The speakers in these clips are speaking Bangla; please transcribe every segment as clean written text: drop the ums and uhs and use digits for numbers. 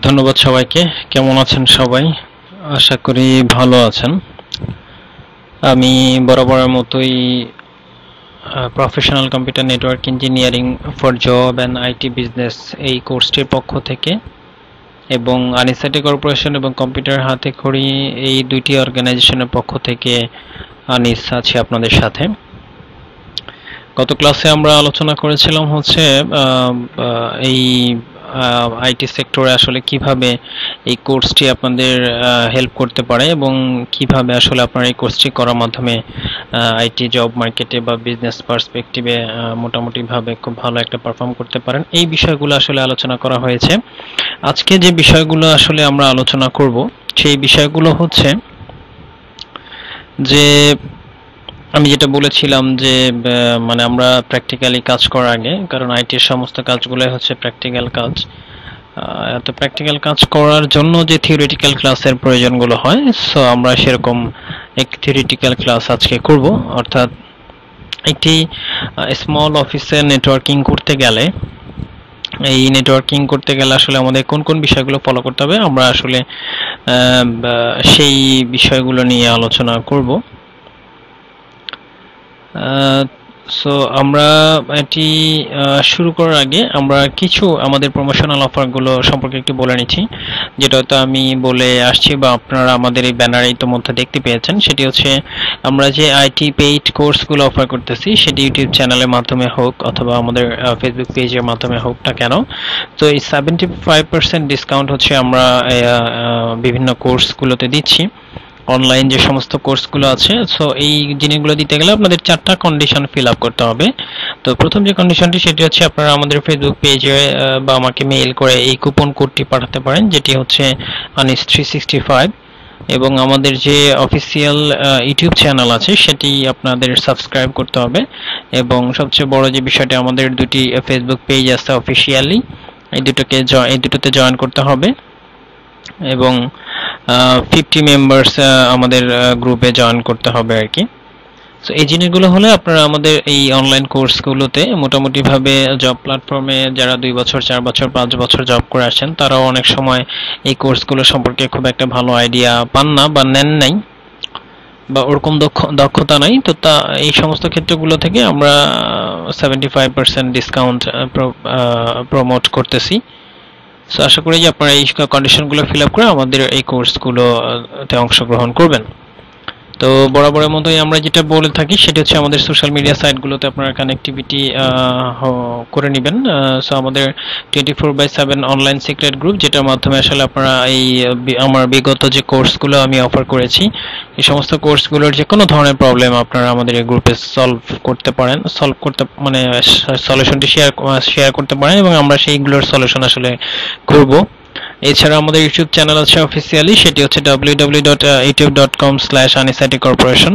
ধন্যবাদ সবাইকে। কেমন আছেন সবাই? আশা করি ভালো আছেন। আমি বরাবরের মতোই professional computer network engineering for job and IT business এই কোর্সটির পক্ষ থেকে এবং আনিসাইটি কর্পোরেশন এবং কম্পিউটার হাতে খড়ি এই দুইটি অর্গানাইজেশনের পক্ষ থেকে আনিস আছি আপনাদের সাথে। গত ক্লাসে আমরা আলোচনা করেছিলাম হচ্ছে এই আইটি সেক্টরে আসলে কিভাবে এই কোর্সটি আপনাদের হেল্প করতে পারে এবং কিভাবে আসলে আপনারা এই কোর্সটি করার মাধ্যমে আইটি জব মার্কেটে বা বিজনেস পার্সপেক্টিভে মোটামুটিভাবে খুব ভালো একটা পারফর্ম করতে পারেন, এই বিষয়গুলো আসলে আলোচনা করা হয়েছে। আজকে যে বিষয়গুলো আসলে আমরা আলোচনা করব সেই বিষয়গুলো হচ্ছে যে আমি যেটা বলেছিলাম যে মানে আমরা প্র্যাকটিক্যালি কাজ করার আগে, কারণ আইটির সমস্ত কাজগুলোই হচ্ছে প্র্যাকটিক্যাল কাজ, তো প্র্যাকটিক্যাল কাজ করার জন্য যে থিওরিটিক্যাল ক্লাসের প্রয়োজনগুলো হয়, সো আমরা সেরকম এক থিওরিটিক্যাল ক্লাস আজকে করব। অর্থাৎ একটি স্মল অফিসে নেটওয়ার্কিং করতে গেলে আসলে আমাদের কোন কোন বিষয়গুলো ফলো করতে হবে আমরা আসলে সেই বিষয়গুলো নিয়ে আলোচনা করব। সো আমরা এটি শুরু করার আগে আমরা কিছু আমাদের প্রমোশনাল অফারগুলো সম্পর্কে একটু বলে নিচ্ছি, যেটা হয়তো আমি বলে আসছি বা আপনারা আমাদের এই ব্যানারে ইতিমধ্যে দেখতে পেয়েছেন। সেটি হচ্ছে আমরা যে আইটি পেইড কোর্সগুলো অফার করতেছি, সেটি ইউটিউব চ্যানেলের মাধ্যমে হোক অথবা আমাদের ফেসবুক পেজের মাধ্যমে হোক না কেন, তো এই 75% ডিসকাউন্ট হচ্ছে আমরা বিভিন্ন কোর্সগুলোতে দিচ্ছি। অনলাইন যে সমস্ত কোর্সগুলো আছে, সো এই জিনিসগুলো দিতে গেলে আপনাদের 4টা কন্ডিশন ফিল আপ করতে হবে। তো প্রথম যে কন্ডিশনটি সেটি হচ্ছে আপনারা আমাদের ফেসবুক পেজে বা আমাকে মেইল করে এই কুপন কোডটি পাঠাতে পারেন, যেটি হচ্ছে anis365, এবং আমাদের যে অফিসিয়াল ইউটিউব চ্যানেল আছে সেটি আপনাদের সাবস্ক্রাইব করতে হবে। এবং সবচেয়ে বড় যে বিষয়টি, আমাদের দুটি ফেসবুক পেজ আছে অফিসিয়ালি, এই দুটোতে জয়েন করতে হবে এবং 50 মেম্বার্স আমাদের গ্রুপে জয়েন করতে হবে আর কি। সো এই জিনিসগুলো হলে আপনারা আমাদের এই অনলাইন কোর্সগুলোতে মোটামুটিভাবে জব প্ল্যাটফর্মে যারা 2 বছর 4 বছর 5 বছর জব করে আসেন, তারাও অনেক সময় এই কোর্সগুলো সম্পর্কে খুব একটা ভালো আইডিয়া পান না বা নেন নাই বা ওরকম দক্ষতা নাই। তো তা এই সমস্ত ক্ষেত্রগুলো থেকে আমরা 75% ডিসকাউন্ট প্রমোট করতেছি। সো আশা করি যে আপনারা এই কন্ডিশনগুলো ফিল আপ করে আমাদের এই কোর্সগুলোতে অংশগ্রহণ করবেন। তো বরাবরের মতোই আমরা যেটা বলে থাকি সেটা হচ্ছে আমাদের সোশ্যাল মিডিয়া সাইটগুলোতে আপনারা কানেক্টিভিটি করে নেবেন। সো আমাদের 24/7 অনলাইন সিক্রেট গ্রুপ, যেটার মাধ্যমে আসলে আপনারা এই আমার বিগত যে কোর্সগুলো আমি অফার করেছি, এই সমস্ত কোর্সগুলোর যে কোনো ধরনের প্রবলেম আপনারা আমাদের এই গ্রুপে সলভ করতে মানে সলিউশনটি শেয়ার করতে পারেন এবং আমরা সেইগুলোর সলিউশন আসলে করব। এছাড়া আমাদের ইউটিউব চ্যানেল আছে অফিসিয়ালি, সেটি হচ্ছে www.youtube.com/anisiticorporation,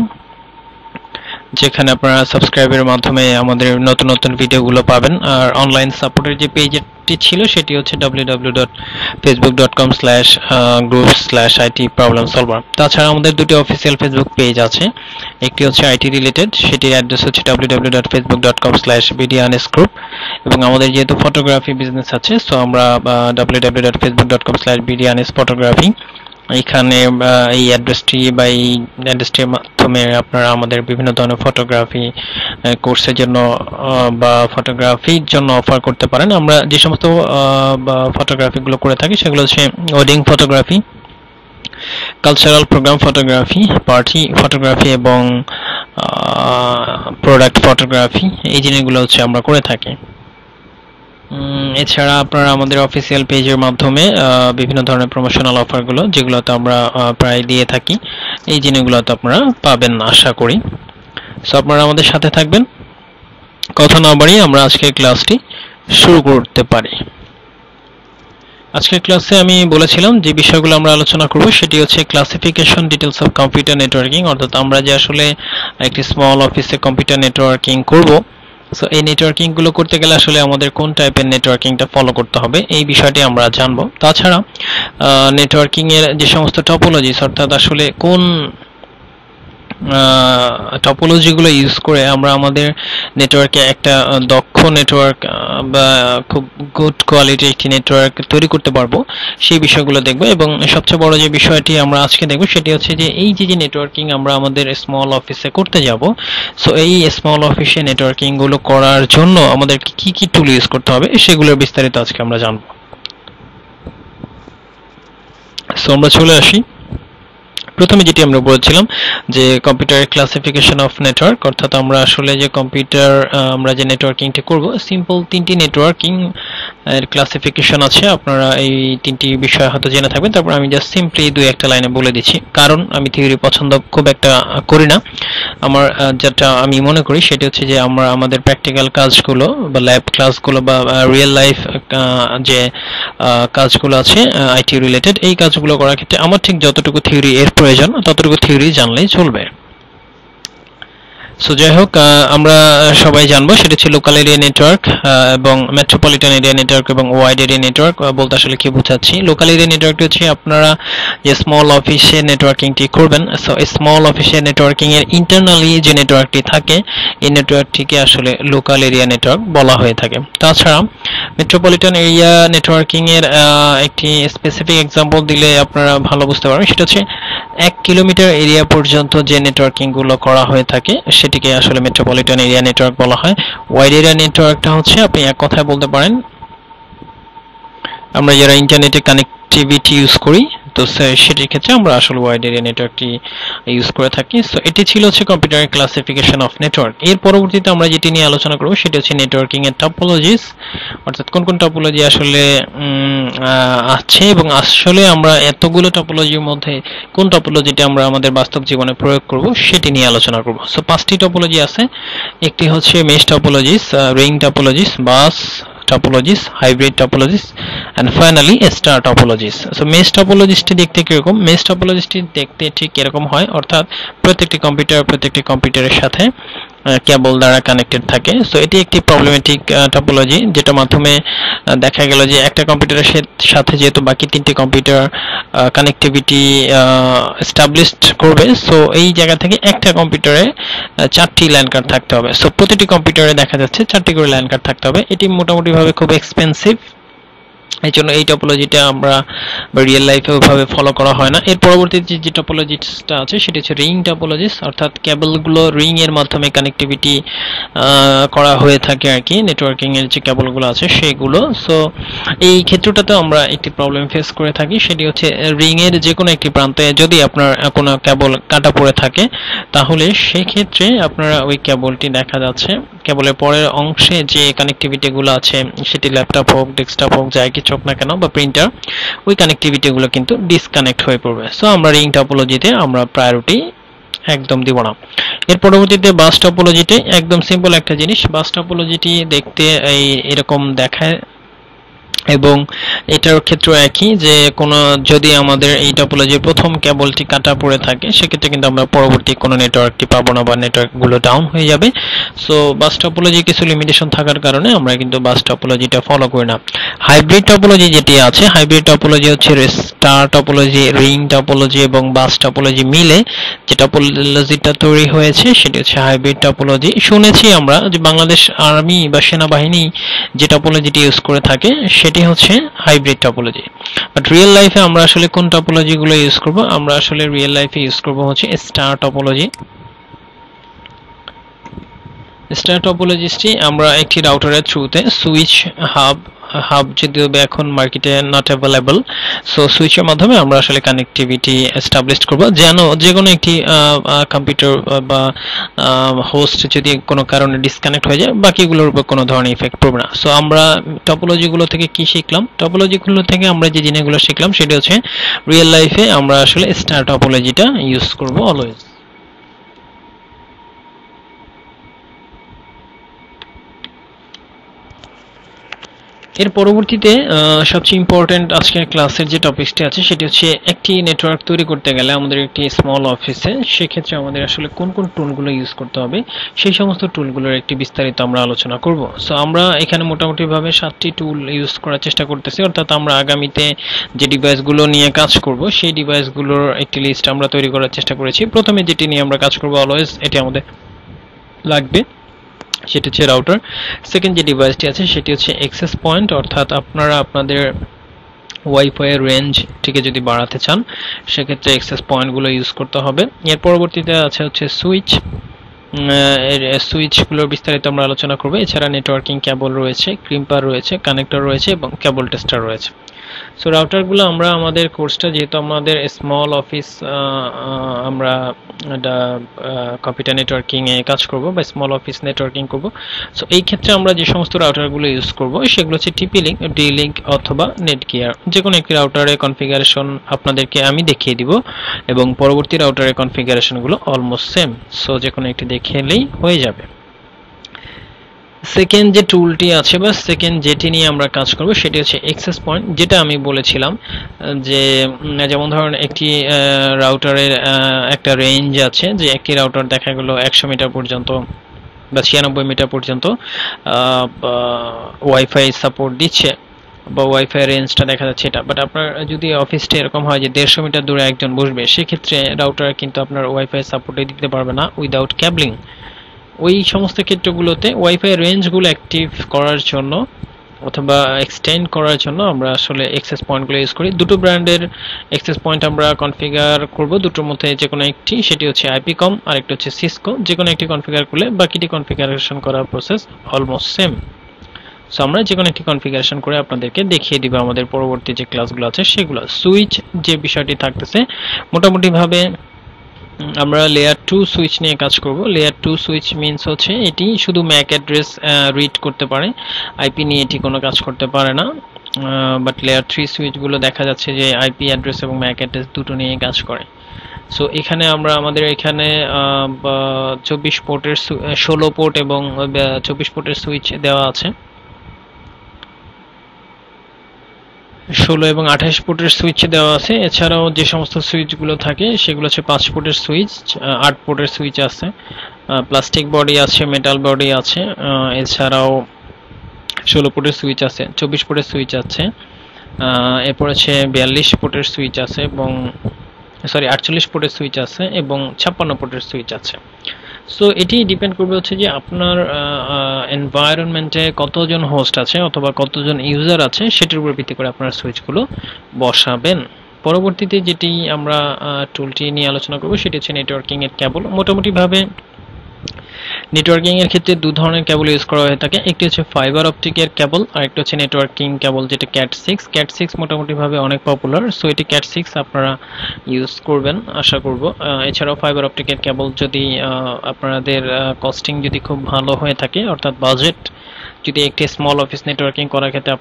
যেখানে আপনারা সাবস্ক্রাইবের মাধ্যমে আমাদের নতুন নতুন ভিডিওগুলো পাবেন। আর অনলাইন সাপোর্টের যে পেজটি ছিল সেটি হচ্ছে www.facebook.com/groups/IT-problem-solver। তাছাড়া আমাদের দুটি অফিসিয়াল ফেসবুক পেজ আছে, একটি হচ্ছে আইটি রিলেটেড, সেটির অ্যাড্রেস হচ্ছে www.facebook.com/bdanisgroup, এবং আমাদের যেহেতু ফটোগ্রাফি বিজনেস আছে, সো আমরা www.facebook.com/bdanisphotography, এখানে এই অ্যাড্রেসটি বা এই অ্যাড্রেসটির মাধ্যমে আপনারা আমাদের বিভিন্ন ধরনের ফটোগ্রাফি কোর্সের জন্য বা ফটোগ্রাফির জন্য অফার করতে পারেন। আমরা যে সমস্ত ফটোগ্রাফিগুলো করে থাকি সেগুলো হচ্ছে wedding photography, cultural programme photography, party photography এবং প্রোডাক্ট ফটোগ্রাফি, এই জিনিসগুলো হচ্ছে আমরা করে থাকি। এছাড়া আপনারা আমাদের অফিসিয়াল পেজের মাধ্যমে বিভিন্ন ধরনের প্রমোশনাল অফারগুলো, যেগুলোতে আমরা প্রায় দিয়ে থাকি, এই জিনিসগুলোতে আপনারা পাবেন আশা করি। সো আপনারা আমাদের সাথে থাকবেন। কথা না বাড়িয়ে আমরা আজকের ক্লাসটি শুরু করতে পারি। আজকের ক্লাসে আমি বলেছিলাম যে বিষয়গুলো আমরা আলোচনা করব সেটি হচ্ছে classification details of computer networking, অর্থাৎ আমরা যে আসলে একটি স্মল অফিসে কম্পিউটার নেটওয়ার্কিং করব, সো এই নেটওয়ার্কিংগুলো করতে গেলে আসলে আমাদের কোন টাইপের নেটওয়ার্কিংটা ফলো করতে হবে এই বিষয়টি আমরা জানব। তাছাড়া নেটওয়ার্কিংয়ের যে সমস্ত টপোলজিস, অর্থাৎ আসলে কোন টপোলজিগুলো ইউজ করে আমরা আমাদের নেটওয়ার্কে একটা দক্ষ নেটওয়ার্ক বা খুব গুড কোয়ালিটির একটি নেটওয়ার্ক তৈরি করতে পারবো, সেই বিষয়গুলো দেখব। এবং সবচেয়ে বড় যে বিষয়টি আমরা আজকে দেখব সেটি হচ্ছে যে এই যে নেটওয়ার্কিং আমরা আমাদের স্মল অফিসে করতে যাব, সো এই স্মল অফিসে নেটওয়ার্কিং গুলো করার জন্য আমাদেরকে কি কি টুল ইউজ করতে হবে সেগুলোর বিস্তারিত আজকে আমরা জানবো। সো আমরা চলে আসি। প্রথমে যেটি আমরা বলছিলাম যে কম্পিউটারের ক্লাসিফিকেশন অফ নেটওয়ার্ক, অর্থাৎ আমরা আসলে যে কম্পিউটার আমরা যে নেটওয়ার্কিংটা করব, সিম্পল তিনটি নেটওয়ার্কিং এর ক্লাসিফিকেশন আছে। আপনারা এই তিনটি বিষয় হয়তো জেনে থাকবেন, তারপর আমি জাস্ট সিম্পলি দুই একটা লাইনে বলে দিচ্ছি, কারণ আমি থিওরি পছন্দ খুব একটা করি না। আমার যেটা আমি মনে করি সেটি হচ্ছে যে আমরা আমাদের প্র্যাকটিক্যাল কাজগুলো বা ল্যাব ক্লাসগুলো বা রিয়েল লাইফ যে কাজগুলো আছে আইটি রিলেটেড, এই কাজগুলো করার ক্ষেত্রে আমার ঠিক যতটুকু থিওরি এর প্রয়োজন ততটুকু থিওরি জানলেই চলবে। সো যাই হোক, আমরা সবাই জানবো সেটা হচ্ছে লোকাল এরিয়া নেটওয়ার্ক এবং মেট্রোপলিটন এরিয়া নেটওয়ার্ক এবং ওয়াইড এরিয়া নেটওয়ার্ক। বলতে আসলে কি বোঝাচ্ছি, লোকাল এরিয়া নেটওয়ার্ক হচ্ছে আপনারা যে স্মল অফিসে নেটওয়ার্কিংটি করবেন, সো স্মল অফিসে নেটওয়ার্কিং এর ইন্টারনালি যে নেটওয়ার্কটি থাকে এই নেটওয়ার্কটিকে আসলে লোকাল এরিয়া নেটওয়ার্ক বলা হয়ে থাকে। তাছাড়া মেট্রোপলিটন এরিয়া নেটওয়ার্কিং এর একটি স্পেসিফিক এক্সাম্পল দিলে আপনারা ভালো বুঝতে পারবেন, সেটা হচ্ছে 1 কিলোমিটার এরিয়া পর্যন্ত যে নেটওয়ার্কিং গুলো করা হয়ে থাকে সেটিকে আসলে মেট্রোপলিটন এরিয়া নেটওয়ার্ক বলা হয়। ওয়াইড এরিয়া নেটওয়ার্কটা হচ্ছে আপনি এক কথায় বলতে পারেন আমরা যারা ইন্টারনেটে কানেক্টিভিটি ইউজ করি, তো সেটির ক্ষেত্রে আমরা আসলে ওয়াইড এরিয়া নেটওয়ার্কটি ইউজ করে থাকি। সো এটি ছিল হচ্ছে কম্পিউটারের ক্লাসিফিকেশন অফ নেটওয়ার্ক। এর পরবর্তীতে আমরা যেটি নিয়ে আলোচনা করব সেটি হচ্ছে নেটওয়ার্কিং এর টপোলজিস, অর্থাৎ কোন কোন টপোলজি আসলে আছে এবং আসলে আমরা এতগুলো টপোলজির মধ্যে কোন টপোলজিটা আমরা আমাদের বাস্তব জীবনে প্রয়োগ করব সেটি নিয়ে আলোচনা করব। সো 5টি টপোলজি আছে। একটি হচ্ছে mesh টপোলজিস, ring টপোলজিস, bus topologies, hybrid topologies, and finally star topologies. So mesh topologies টি দেখতে কিরকম? mesh topologies টি দেখতে ঠিক এরকম হয়, অর্থাৎ প্রত্যেকটি কম্পিউটারের সাথে কেবল দ্বারা কানেক্টেড থাকে। সো এটি একটি প্রবলেমেটিক টপোলজি, যেটা মাধ্যমে দেখা গেল যে একটা কম্পিউটারের সাথে যেহেতু বাকি তিনটি কম্পিউটার কানেক্টিভিটি এস্টাবলিশড করবে, সো এই জায়গা থেকে একটা কম্পিউটারে 4টি ল্যান কার্ড থাকতে হবে। সো প্রতিটি কম্পিউটারে দেখা যাচ্ছে 4টি করে ল্যান কার্ড থাকতে হবে। এটি মোটামুটি ভাবে খুব এক্সপেন্সিভ, এই জন্য এই টপোলজিটা আমরা রিয়েল লাইফে ওইভাবে ফলো করা হয় না। এর পরবর্তী যে টপোলজিটা আছে সেটি হচ্ছে রিং টপোলজিস, অর্থাৎ কেবলগুলো রিং এর মাধ্যমে কানেক্টিভিটি করা হয়ে থাকে আর কি, নেটওয়ার্কিং এর যে কেবলগুলো আছে সেগুলো। সো এই ক্ষেত্রটাতে আমরা একটি প্রবলেম ফেস করে থাকি, সেটি হচ্ছে রিং এর যে কোনো একটি প্রান্তে যদি আপনার কোনো কেবল কাটা পড়ে থাকে, তাহলে সেক্ষেত্রে আপনারা ওই কেবলটি দেখা যাচ্ছে কেবলের পরের অংশে যে কানেক্টিভিটি গুলো আছে, সেটি ল্যাপটপ হোক, ডেস্কটপ হোক, যাই কিছু হোক না কেন বা প্রিন্টার, ওই কানেক্টিভিটি গুলো কিন্তু ডিসকানেক্ট হয়ে পড়বে। সো আমরা রিং টপোলজিতে আমরা প্রায়োরিটি একদম দিব না। এর পরবর্তীতে বাস টপোলজিতে একদম সিম্পল একটা জিনিস, বাস টপোলজিটি দেখতে এরকম দেখায় এবং এটার ক্ষেত্রে একই, যে কোনো যদি আমাদের এই টপোলজির প্রথম কেবলটি কাটা পড়ে থাকে সেক্ষেত্রে কিন্তু আমরা পরবর্তী কোনো নেটওয়ার্কটি পাবো না বা নেটওয়ার্কগুলো ডাউন হয়ে যাবে। সো বাস টপোলজি কিছু লিমিটেশন থাকার কারণে আমরা কিন্তু বাস টপোলজিটা ফলো করি না। হাইব্রিড টপোলজি যেটি আছে, হাইব্রিড টপোলজি হচ্ছে স্টার টপোলজি, রিং টপোলজি এবং বাস টপোলজি মিলে যে টপোলজিটা তৈরি হয়েছে সেটি হচ্ছে হাইব্রিড টপোলজি। শুনেছি আমরা যে বাংলাদেশ আর্মি বা সেনাবাহিনী যে টপোলজিটি ইউজ করে থাকে সেটি হচ্ছে হাইব্রিড টপোলজি। বাট রিয়েল লাইফে আমরা আসলে কোন টপোলজি গুলো ইউজ করব? আমরা আসলে রিয়েল লাইফে ইউজ করব হচ্ছে স্টার টপোলজি। স্টার টপোলজিটি আমরা একটি রাউটারের থ্রুতে সুইচ হাব যদিও এখন মার্কেটে নট অ্যাভেলেবল, সো সুইচের মাধ্যমে আমরা আসলে কানেক্টিভিটি এস্টাবলিশ করব, যেন যে কোনো একটি কম্পিউটার বা হোস্ট যদি কোনো কারণে ডিসকানেক্ট হয়ে যায় বাকিগুলোর উপর কোনো ধরনের ইফেক্ট পড়বে না। সো আমরা টপোলজিগুলো থেকে কি শিখলাম? টপোলজিগুলো থেকে আমরা যে জিনিসগুলো শিখলাম সেটা হচ্ছে রিয়েল লাইফে আমরা আসলে স্টার টপোলজিটা ইউজ করব অলওয়েজ। এর পরবর্তীতে সবচেয়ে ইম্পর্টেন্ট আজকের ক্লাসের যে টপিকটি আছে সেটি হচ্ছে একটি নেটওয়ার্ক তৈরি করতে গেলে আমাদের একটি স্মল অফিসে সেক্ষেত্রে আমাদের আসলে কোন কোন টুলগুলো ইউজ করতে হবে সেই সমস্ত টুলগুলোর একটি বিস্তারিত আমরা আলোচনা করব। সো আমরা এখানে মোটামুটিভাবে 7টি টুল ইউজ করার চেষ্টা করতেছি, অর্থাৎ আমরা আগামীতে যে ডিভাইসগুলো নিয়ে কাজ করব সেই ডিভাইসগুলোর একটি লিস্ট আমরা তৈরি করার চেষ্টা করেছি। প্রথমে যেটি নিয়ে আমরা কাজ করব অলওয়েজ এটি আমাদের লাগবে, সেটি হচ্ছে রাউটার। সেকেন্ড যে ডিভাইসটি আছে সেটি হচ্ছে অ্যাক্সেস পয়েন্ট, অর্থাৎ আপনারা আপনাদের ওয়াইফাই এর রেঞ্জটিকে যদি বাড়াতে চান সেক্ষেত্রে অ্যাক্সেস পয়েন্টগুলো ইউজ করতে হবে। এর পরবর্তীতে আছে হচ্ছে সুইচ, এর সুইচগুলোর বিস্তারিত আমরা আলোচনা করব। এছাড়া নেটওয়ার্কিং কেবল রয়েছে, ক্রিম্পার রয়েছে, কানেক্টর রয়েছে এবং কেবল টেস্টার রয়েছে। সো রাউটারগুলো আমরা আমাদের কোর্সটা যেহেতু আমাদের স্মল অফিস আমরা কম্পিউটার নেটওয়ার্কিং এ কাজ করব বা স্মল অফিস নেটওয়ার্কিং করব, সো এই ক্ষেত্রে আমরা যে সমস্ত রাউটারগুলো ইউজ করব সেগুলো হচ্ছে টিপি লিঙ্ক, ডি লিঙ্ক অথবা নেটগিয়ার। যে কোনো একটি রাউটারের কনফিগারেশন আপনাদেরকে আমি দেখিয়ে দিব এবং পরবর্তী রাউটারের কনফিগারেশনগুলো অলমোস্ট সেম, সো যে কোনো একটি দেখেলেই হয়ে যাবে। সেকেন্ড যে টুলটি আছে বা সেকেন্ড যেটি নিয়ে আমরা কাজ করব সেটি হচ্ছে অ্যাক্সেস পয়েন্ট, যেটা আমি বলেছিলাম যে যেমন ধরুন একটি রাউটারের একটা রেঞ্জ আছে, যে একটি রাউটার দেখা গেল 100 মিটার পর্যন্ত বা 96 মিটার পর্যন্ত ওয়াইফাই সাপোর্ট দিচ্ছে বা ওয়াইফাই রেঞ্জটা দেখা যাচ্ছে এটা, বাট আপনার যদি অফিসটা এরকম হয় যে 150 মিটার দূরে একজন বসবে সেক্ষেত্রে রাউটার কিন্তু আপনার ওয়াইফাই সাপোর্টে দিতে পারবে না উইদাউট ক্যাবলিং। ওই সমস্ত ক্ষেত্রগুলোতে ওয়াইফাই রেঞ্জগুলো অ্যাক্টিভ করার জন্য অথবা এক্সটেন্ড করার জন্য আমরা আসলে অ্যাক্সেস পয়েন্টগুলো ইউজ করি। দুটো ব্র্যান্ডের অ্যাক্সেস পয়েন্ট আমরা কনফিগার করব, দুটোর মধ্যে যে কোনো একটি, সেটি হচ্ছে আইপিকম আর একটা হচ্ছে সিসকো। যে কোনো একটি কনফিগার করলে বাকিটি কনফিগারেশন করার প্রসেস অলমোস্ট সেম। সো আমরা যে কোনো একটি কনফিগারেশন করে আপনাদেরকে দেখিয়ে দিব আমাদের পরবর্তী যে ক্লাসগুলো আছে সেগুলো। সুইচ যে বিষয়টি থাকতেছে মোটামুটিভাবে আমরা লেয়ার 2 সুইচ নিয়ে কাজ করব। লেয়ার 2 সুইচ মিন্স হচ্ছে এটি শুধু ম্যাক অ্যাড্রেস রিড করতে পারে, আইপি নিয়ে এটি কোনো কাজ করতে পারে না। বাট লেয়ার 3 সুইচগুলো দেখা যাচ্ছে যে আইপি অ্যাড্রেস এবং ম্যাক অ্যাড্রেস দুটো নিয়ে কাজ করে। সো এখানে আমরা আমাদের এখানে 24 পোর্টের 16 পোর্ট এবং 24 পোর্টের সুইচ দেওয়া আছে, 16 এবং 28 পোর্টের সুইচ দেওয়া আছে। এছাড়াও যে সমস্ত সুইচগুলো থাকে সেগুলো হচ্ছে 5 পোর্টের সুইচ, 8 পোর্টের সুইচ আছে, প্লাস্টিক বডি আছে, মেটাল বডি আছে, এছাড়াও 16 পোর্টের সুইচ আছে, 24 পোর্টের সুইচ আছে, এরপর আছে 42 পোর্টের সুইচ আছে এবং 48 পোর্টের সুইচ আছে এবং 56 পোর্টের সুইচ আছে। সো এটি ডিপেন্ড করবে হচ্ছে যে আপনার এনভায়রনমেন্টে কতজন হোস্ট আছে অথবা কতজন ইউজার আছে সেটার উপর ভিত্তি করে আপনারা সুইচগুলো বসাবেন। পরবর্তীতে যেটি আমরা টুলটি নিয়ে আলোচনা করব সেটি হচ্ছে নেটওয়ার্কিং এর কেবল। মোটামুটিভাবে নেটওয়ার্কিং এর ক্ষেত্রে দু ধরনের কেবল ইউজ করা হয়ে থাকে, একটি হচ্ছে ফাইবার অপটিকের কেবল আর একটা হচ্ছে নেটওয়ার্কিং কেবল যেটা ক্যাট 6 মোটামুটিভাবে অনেক পপুলার, সো এটি ক্যাট 6 আপনারা ইউজ করবেন আশা করব। এছাড়াও ফাইবার অপটিকের কেবল যদি আপনাদের কস্টিং যদি খুব ভালো হয়ে থাকে, অর্থাৎ বাজেট যদি একটি স্মল অফিস নেটওয়ার্কিং করার ক্ষেত্রে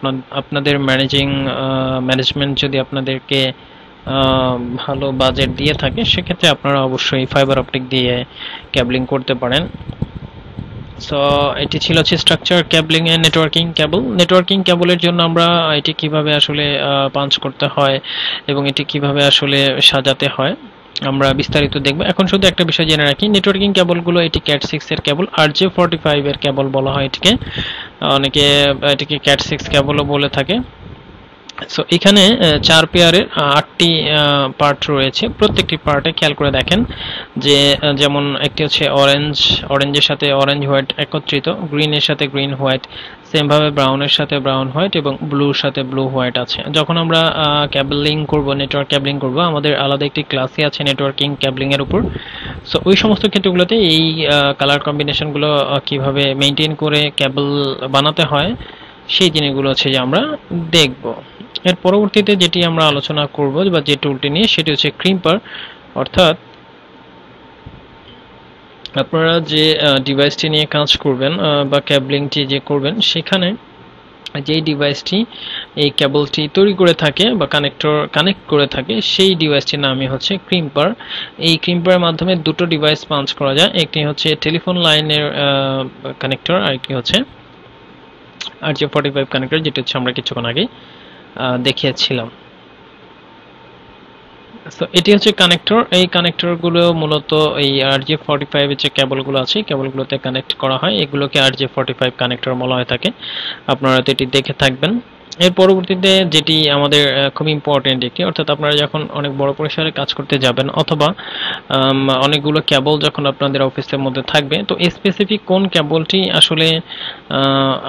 আপনাদের ম্যানেজমেন্ট যদি আপনাদেরকে ভালো বাজেট দিয়ে থাকে সেক্ষেত্রে আপনারা অবশ্যই ফাইবার অপটিক দিয়ে ক্যাবলিং করতে পারেন। সো এটি ছিল হচ্ছে স্ট্রাকচার ক্যাবলিং এর নেটওয়ার্কিং কেবলের জন্য আমরা এটি কিভাবে আসলে পাঞ্চ করতে হয় এবং এটি কিভাবে আসলে সাজাতে হয় আমরা বিস্তারিত দেখব। এখন শুধু একটা বিষয় জেনে রাখি, নেটওয়ার্কিং কেবলগুলো এটি ক্যাট 6 এর কেবল, RJ45 এর কেবল বলা হয় এটিকে, অনেকে এটিকে ক্যাট 6 কেবলও বলে থাকে। সো এখানে 4 পেয়ারের 8টি পার্ট রয়েছে, প্রত্যেকটি পার্টে খেয়াল করে দেখেন যে যেমন একটি হচ্ছে অরেঞ্জের সাথে অরেঞ্জ হোয়াইট একত্রিত, গ্রিনের সাথে গ্রিন হোয়াইট, সেম ভাবে ব্রাউনের সাথে ব্রাউন হোয়াইট এবং ব্লুর সাথে ব্লু হোয়াইট আছে। যখন আমরা ক্যাবলিং করব, নেটওয়ার্ক ক্যাবলিং করব, আমাদের আলাদা একটি ক্লাসই আছে নেটওয়ার্কিং ক্যাবলিং এর উপর। সো ওই সমস্ত ক্ষেত্রগুলোতে এই কালার কম্বিনেশনগুলো কিভাবে মেইনটেইন করে কেবল বানাতে হয় সেই জিনিসগুলো হচ্ছে যে আমরা দেখব। এর পরবর্তীতে যেটি আমরা আলোচনা করব বা যে টুলটি নিয়ে সেটি হচ্ছে ক্রিম্পার, অর্থাৎ আপনারা যে ডিভাইসটি নিয়ে কাজ করবেন বা ক্যাবলিংটি যে করবেন সেখানে যেই ডিভাইসটি এই কেবলটি তৈরি করে থাকে বা কানেক্ট করে থাকে সেই ডিভাইসটির নামই হচ্ছে ক্রিম্পার। এই ক্রিম্পারের মাধ্যমে দুটো ডিভাইস পাঞ্চ করা যায়, একটি হচ্ছে টেলিফোন লাইনের কানেক্টর আর একটি হচ্ছে RJ45 কানেক্টর, যেটা হচ্ছে আমরা কিছুক্ষণ আগে দেখিয়েছিলাম। সো এটি হচ্ছে কানেক্টর। এই কানেক্টরগুলো মূলত এই RJ45 এর যে কেবলগুলো আছে কেবলগুলোতে কানেক্ট করা হয়, এগুলোকে RJ45 কানেক্টর বলা হয়ে থাকে। আপনারা তো এটি দেখে থাকবেন। এর পরবর্তীতে যেটি আমাদের খুব ইম্পর্টেন্ট একটি, অর্থাৎ আপনারা যখন অনেক বড় পরিসরে কাজ করতে যাবেন অথবা অনেকগুলো কেবল যখন আপনাদের অফিসের মধ্যে থাকবে, তো স্পেসিফিক কোন কেবলটি আসলে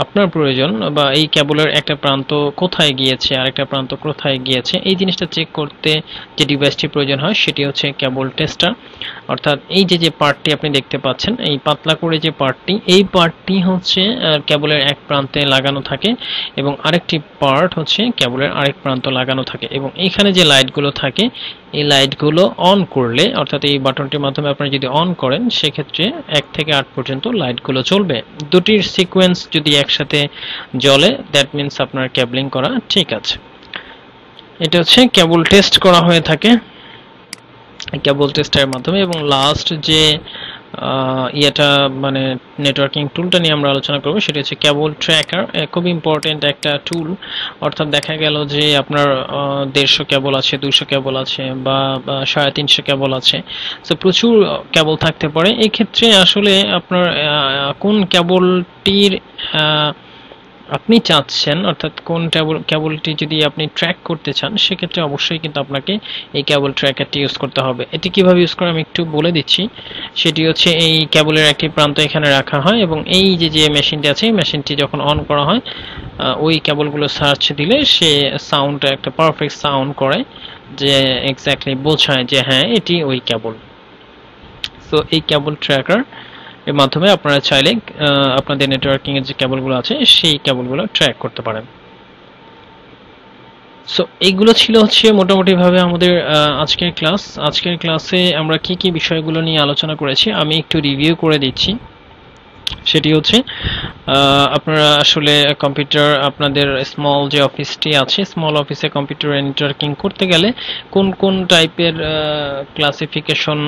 আপনার প্রয়োজন বা এই কেবলের একটা প্রান্ত কোথায় গিয়েছে আরেকটা প্রান্ত কোথায় গিয়েছে এই জিনিসটা চেক করতে যে ডিভাইসটি প্রয়োজন হয় সেটি হচ্ছে কেবল টেস্টার। অর্থাৎ এই যে পার্টটি আপনি দেখতে পাচ্ছেন, এই পাতলা করে যে পার্টটি, এই পার্টটি হচ্ছে কেবলের এক প্রান্তে লাগানো থাকে এবং আরেকটি পার্ট হচ্ছে কেবলের আরেক প্রান্ত লাগানো থাকে, এবং এইখানে যে লাইটগুলো থাকে এই লাইটগুলো অন করলে, অর্থাৎ এই বাটনটির মাধ্যমে আপনি যদি অন করেন সেক্ষেত্রে 1 থেকে 8 পর্যন্ত লাইটগুলো জ্বলবে। দুটির সিকোয়েন্স যদি একসাথে জ্বলে দ্যাট মিন্স আপনার কেবলিং করা ঠিক আছে। এটা হচ্ছে কেবল টেস্ট করা হয়ে থাকে কেবল টেস্টের মাধ্যমে। এবং লাস্ট যে ইয়েটা মানে নেটওয়ার্কিং টুলটা নিয়ে আমরা আলোচনা করব সেটা হচ্ছে কেবল ট্র্যাকার। খুব ইম্পর্টেন্ট একটা টুল। অর্থাৎ দেখা গেল যে আপনার 150 কেবল আছে, 200 কেবল আছে বা 350 কেবল আছে, সো প্রচুর কেবল থাকতে পারে। এই ক্ষেত্রে আসলে আপনার কোন কেবলটির আপনি চাচ্ছেন, অর্থাৎ কোন কেবলটি যদি আপনি ট্র্যাক করতে চান সেক্ষেত্রে অবশ্যই কিন্তু আপনাকে এই কেবল ট্র্যাকারটি ইউজ করতে হবে। এটি কিভাবে ইউজ করে আমি একটু বলে দিচ্ছি। সেটি হচ্ছে এই কেবলের একটি প্রান্ত এখানে রাখা হয় এবং এই যে মেশিনটি আছে এই মেশিনটি যখন অন করা হয় ওই কেবলগুলো সার্চ দিলে সে সাউন্ড একটা পারফেক্ট সাউন্ড করে, যে এক্স্যাক্টলি বোঝায় যে হ্যাঁ এটি ওই কেবল। সো এই কেবল ট্র্যাকার এর মাধ্যমে আপনারা চাইলে আপনাদের নেটওয়ার্কিং এর যে কেবলগুলো আছে সেই কেবলগুলো ট্র্যাক করতে পারেন। সো এইগুলো ছিল হচ্ছে মোটামুটি ভাবে আমাদের আজকের ক্লাস। আজকের ক্লাসে আমরা কি কি বিষয়গুলো নিয়ে আলোচনা করেছি আমি একটু রিভিউ করে দিচ্ছি। সেটি হচ্ছে আপনারা আসলে কম্পিউটার আপনাদের স্মল যে অফিসটি আছে স্মল অফিসে কম্পিউটার নেটওয়ার্কিং করতে গেলে কোন কোন টাইপের ক্লাসিফিকেশন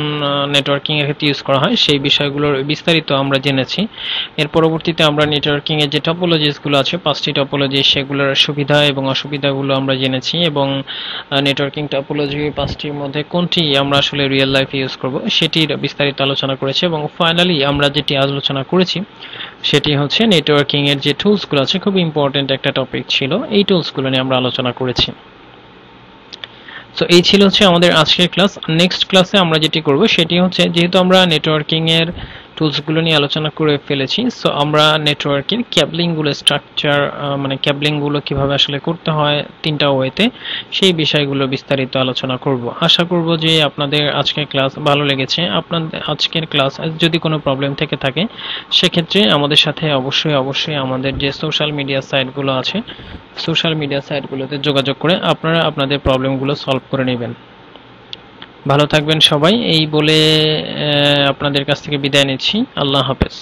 নেটওয়ার্কিং এর ক্ষেত্রে ইউজ করা হয় সেই বিষয়গুলোর বিস্তারিত আমরা জেনেছি। এর পরবর্তীতে আমরা নেটওয়ার্কিং এর যে টপোলজিসগুলো আছে 5টি টপোলজি সেগুলোর সুবিধা এবং অসুবিধাগুলো আমরা জেনেছি, এবং নেটওয়ার্কিং টপোলজি 5টির মধ্যে কোনটি আমরা আসলে রিয়েল লাইফে ইউজ করব সেটির বিস্তারিত আলোচনা করেছি। এবং ফাইনালি আমরা যেটি আলোচনা করেছি সেটি হচ্ছে নেটওয়ার্কিং এর যে টুলসগুলো আছে, খুব ইম্পর্টেন্ট একটা টপিক ছিল, এই টুলসগুলো নিয়ে আমরা আলোচনা করেছি। সো এই ছিল হচ্ছে আমাদের আজকের ক্লাস। নেক্সট ক্লাসে আমরা যেটি করব সেটি হচ্ছে, যেহেতু আমরা নেটওয়ার্কিং এর টুলসগুলো নিয়ে আলোচনা করে ফেলেছি, সো আমরা নেটওয়ার্কের ক্যাবলিংগুলো স্ট্রাকচার মানে ক্যাবলিংগুলো কিভাবে আসলে করতে হয় 3টা ওয়েতে সেই বিষয়গুলো বিস্তারিত আলোচনা করব। আশা করব যে আপনাদের আজকের ক্লাস ভালো লেগেছে। আপনাদের আজকের ক্লাস যদি কোনো প্রবলেম থেকে থাকে সেক্ষেত্রে আমাদের সাথে অবশ্যই আমাদের যে সোশ্যাল মিডিয়া সাইটগুলো আছে সোশ্যাল মিডিয়া সাইটগুলোতে যোগাযোগ করে আপনারা আপনাদের প্রবলেমগুলো সলভ করে নেবেন। ভালো থাকবেন সবাই, এই বলে আপনাদের কাছ থেকে বিদায় নিচ্ছি। আল্লাহ হাফেজ।